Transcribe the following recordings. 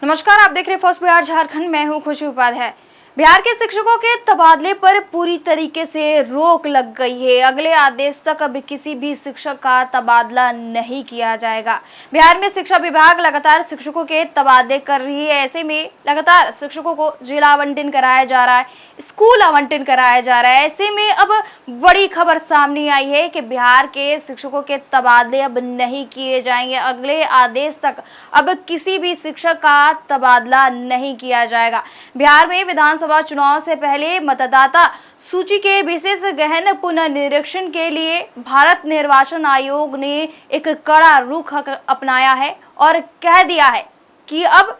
नमस्कार, आप देख रहे हैं फर्स्ट बिहार झारखंड। मैं हूं खुशी उपाध्याय। बिहार के शिक्षकों के तबादले पर पूरी तरीके से रोक लग गई है। अगले आदेश तक अब किसी भी शिक्षक का तबादला नहीं किया जाएगा। बिहार में शिक्षा विभाग लगातार शिक्षकों के तबादले कर रही है। ऐसे में लगातार शिक्षकों को जिला आवंटन कराया जा रहा है, स्कूल आवंटन कराया जा रहा है। ऐसे में अब बड़ी खबर सामने आई है कि बिहार के शिक्षकों के तबादले अब नहीं किए जाएंगे। अगले आदेश तक अब किसी भी शिक्षक का तबादला नहीं किया जाएगा। बिहार में विधानसभा चुनाव से पहले मतदाता सूची के विशेष गहन पुनर्निरीक्षण के लिए भारत निर्वाचन आयोग ने एक कड़ा रुख अपनाया है और कह दिया है कि अब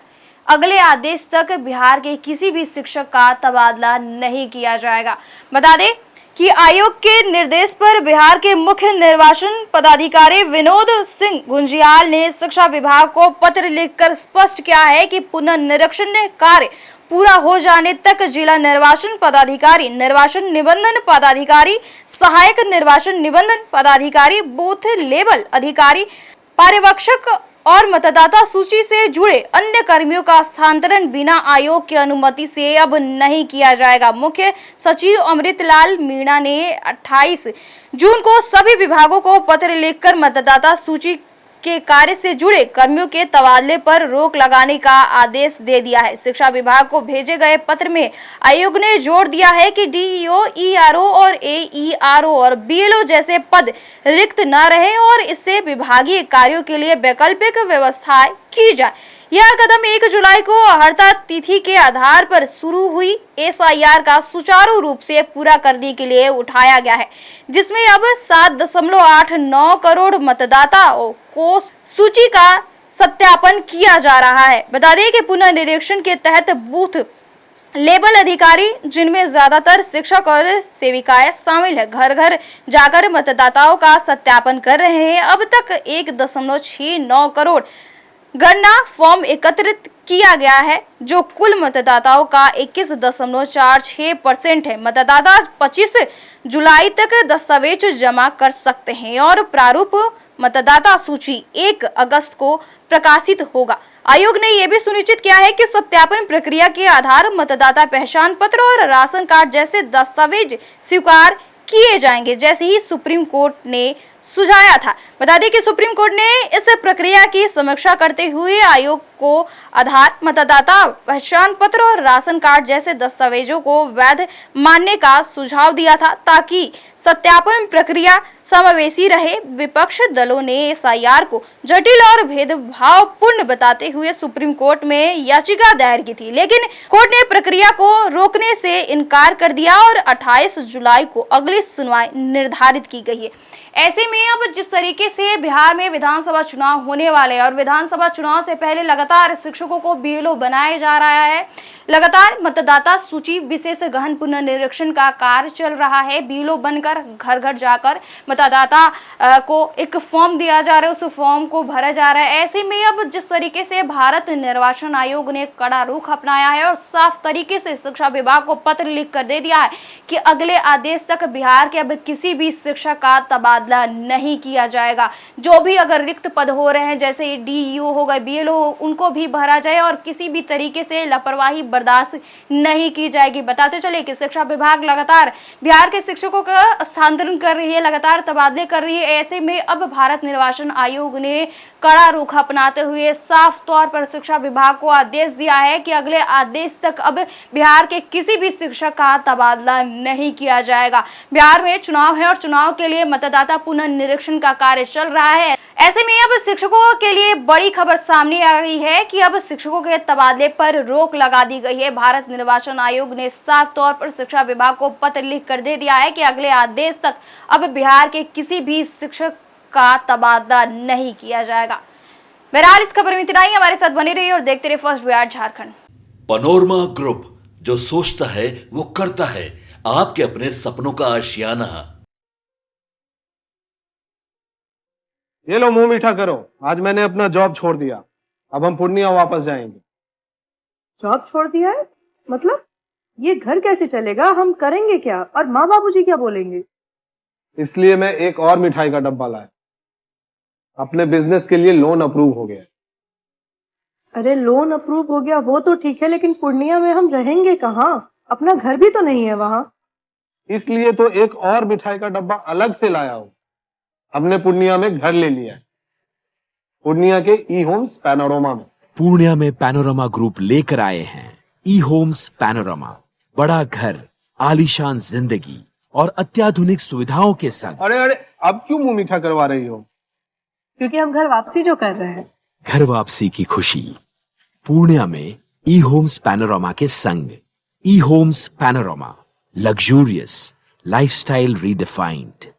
अगले आदेश तक बिहार के किसी भी शिक्षक का तबादला नहीं किया जाएगा। बता दें कि आयोग के निर्देश पर बिहार के मुख्य निर्वाचन पदाधिकारी विनोद सिंह गुंजियाल ने शिक्षा विभाग को पत्र लिखकर स्पष्ट किया है कि पुनर्निरीक्षण कार्य पूरा हो जाने तक जिला निर्वाचन पदाधिकारी, निर्वाचन निबंधन पदाधिकारी, सहायक निर्वाचन निबंधन पदाधिकारी, बूथ लेवल अधिकारी, पर्यवेक्षक और मतदाता सूची से जुड़े अन्य कर्मियों का स्थानांतरण बिना आयोग की अनुमति से अब नहीं किया जाएगा। मुख्य सचिव अमृतलाल मीणा ने 28 जून को सभी विभागों को पत्र लिखकर मतदाता सूची के कार्य से जुड़े कर्मियों के तबादले पर रोक लगाने का आदेश दे दिया है। शिक्षा विभाग को भेजे गए पत्र में आयोग ने जोर दिया है कि डीईओ, ईआरओ और एईआरओ और बीएलओ जैसे पद रिक्त न रहे और इससे विभागीय कार्यों के लिए वैकल्पिक व्यवस्थाएं की जाए। यह कदम 1 जुलाई को अर्हता तिथि के आधार पर शुरू हुई एसआईआर का सुचारू रूप से पूरा करने के लिए उठाया गया है, जिसमें अब 7.89 करोड़ मतदाताओं को सूची का सत्यापन किया जा रहा है। बता दें कि पुनर्निरीक्षण के तहत बूथ लेवल अधिकारी, जिनमें ज्यादातर शिक्षक और सेविकाएं शामिल है, घर घर जाकर मतदाताओं का सत्यापन कर रहे हैं। अब तक 1.69 करोड़ गणना फॉर्म एकत्रित किया गया है, जो कुल मतदाताओं का 21.46% है। मतदाता 25 जुलाई तक दस्तावेज जमा कर सकते हैं और प्रारूप मतदाता सूची 1 अगस्त को प्रकाशित होगा। आयोग ने यह भी सुनिश्चित किया है कि सत्यापन प्रक्रिया के आधार मतदाता पहचान पत्र और राशन कार्ड जैसे दस्तावेज स्वीकार किए जाएंगे, जैसे ही सुप्रीम कोर्ट ने सुझाया था। बता दें कि सुप्रीम कोर्ट ने इस प्रक्रिया की समीक्षा करते हुए आयोग को आधार, मतदाता पहचान पत्र और राशन कार्ड जैसे दस्तावेजों को वैध मानने का सुझाव दिया था, ताकि सत्यापन प्रक्रिया समावेशी रहे। विपक्ष दलों ने एसआईआर को जटिल और भेदभावपूर्ण बताते हुए सुप्रीम कोर्ट में याचिका दायर की थी, लेकिन कोर्ट ने प्रक्रिया को रोकने से इनकार कर दिया और 28 जुलाई को अगली सुनवाई निर्धारित की गई है। ऐसे में अब जिस तरीके से बिहार में विधानसभा चुनाव होने वाले हैं और विधानसभा चुनाव से पहले लगातार शिक्षकों को बीएलओ बनाया जा रहा है, लगातार मतदाता सूची विशेष गहन पुनर्निरीक्षण का कार्य चल रहा है। बीएलओ बनकर घर घर जाकर मतदाता को एक फॉर्म दिया जा रहा है, उस फॉर्म को भरा जा रहा है। ऐसे में अब जिस तरीके से भारत निर्वाचन आयोग ने कड़ा रुख अपनाया है और साफ तरीके से शिक्षा विभाग को पत्र लिख कर दे दिया है कि अगले आदेश तक बिहार के अब किसी भी शिक्षक का तबादला नहीं किया जाएगा। जो भी अगर रिक्त पद हो रहे हैं, जैसे डीईओ हो गए, बीएलओ, उनको भी भरा जाए और किसी भी तरीके से लापरवाही बर्दाश्त नहीं की जाएगी। बताते चले कि शिक्षा विभाग लगातार बिहार के शिक्षकों का स्थानांतरण कर रही है, लगातार तबादले कर रही है। ऐसे में अब भारत निर्वाचन आयोग ने कड़ा रुख अपनाते हुए साफ तौर पर शिक्षा विभाग को आदेश दिया है कि अगले आदेश तक अब बिहार के किसी भी शिक्षक का तबादला नहीं किया जाएगा। बिहार में चुनाव है और चुनाव के लिए मतदाता पुनर्निरीक्षण का कार्य चल रहा है। ऐसे में अब शिक्षकों के लिए बड़ी खबर सामने आ गई है कि अब शिक्षकों के तबादले पर रोक लगा दी गई है। भारत निर्वाचन आयोग ने साफ तौर पर शिक्षा विभाग को पत्र लिख कर दे दिया है कि अगले आदेश तक अब बिहार के किसी भी शिक्षक का तबादला नहीं किया जाएगा। बहरहाल इस खबर में इतना ही। हमारे साथ बने रहिए और देखते रहिए first Bihar Jharkhand. Panorama group, जो सोचता है वो करता है। आपके अपने सपनों का आशियाना। ये लो, मुंह मीठा करो। आज मैंने अपना जॉब छोड़ दिया, अब हम पूर्णिया वापस जाएंगे। जॉब छोड़ दिया है? मतलब ये घर कैसे चलेगा? हम करेंगे क्या? और माँ बाबूजी क्या बोलेंगे? इसलिए मैं एक और मिठाई का डब्बा लाया। अपने बिजनेस के लिए लोन अप्रूव हो गया। अरे लोन अप्रूव हो गया वो तो ठीक है, लेकिन पूर्णिया में हम रहेंगे कहाँ? अपना घर भी तो नहीं है वहाँ। इसलिए तो एक और मिठाई का डब्बा अलग से लाया हूँ। हमने पूर्णिया में घर ले लिया है, पूर्णिया के ई होम्स पैनोरमा में। पूर्णिया में पैनोरमा ग्रुप लेकर आए हैं ई होम्स पैनोरमा। बड़ा घर, आलीशान जिंदगी और अत्याधुनिक सुविधाओं के संग। अरे अरे, अब क्यों मुंह मीठा करवा रही हो? क्योंकि हम घर वापसी जो कर रहे हैं। घर वापसी की खुशी पूर्णिया में ई होम्स पैनोरमा के संग। E homes panorama, luxurious lifestyle redefined.